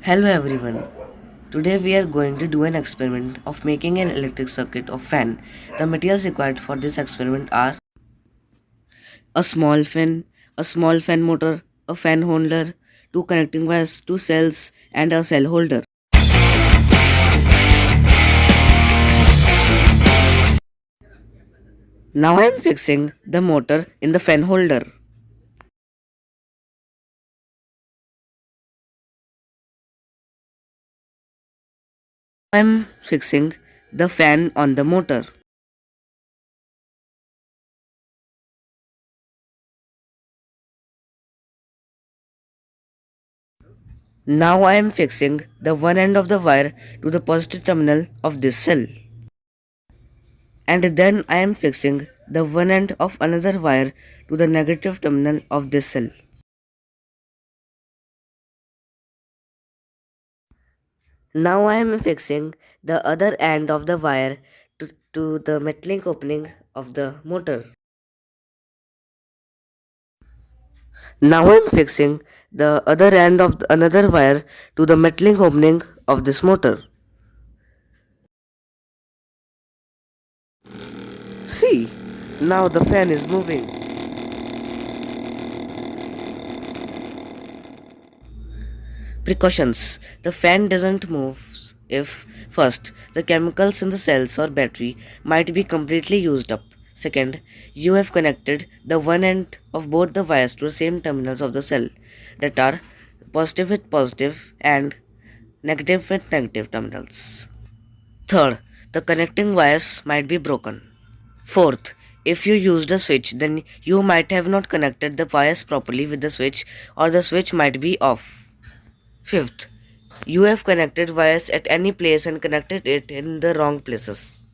Hello everyone. Today we are going to do an experiment of making an electric circuit of fan. The materials required for this experiment are a small fan motor, a fan holder, two connecting wires, two cells and a cell holder. Now I am fixing the motor in the fan holder. I am fixing the fan on the motor. Now I am fixing the one end of the wire to the positive terminal of this cell. And then I am fixing the one end of another wire to the negative terminal of this cell. Now I am fixing the other end of the wire to the metallic opening of the motor. Now I am fixing the other end of another wire to the metallic opening of this motor. See, now the fan is moving. Precautions. The fan doesn't move if, first, the chemicals in the cells or battery might be completely used up. Second, you have connected the one end of both the wires to the same terminals of the cell that are positive with positive and negative with negative terminals. Third, the connecting wires might be broken. Fourth, if you used a switch, then you might have not connected the wires properly with the switch, or the switch might be off. Fifth, you have connected wires at any place and connected it in the wrong places.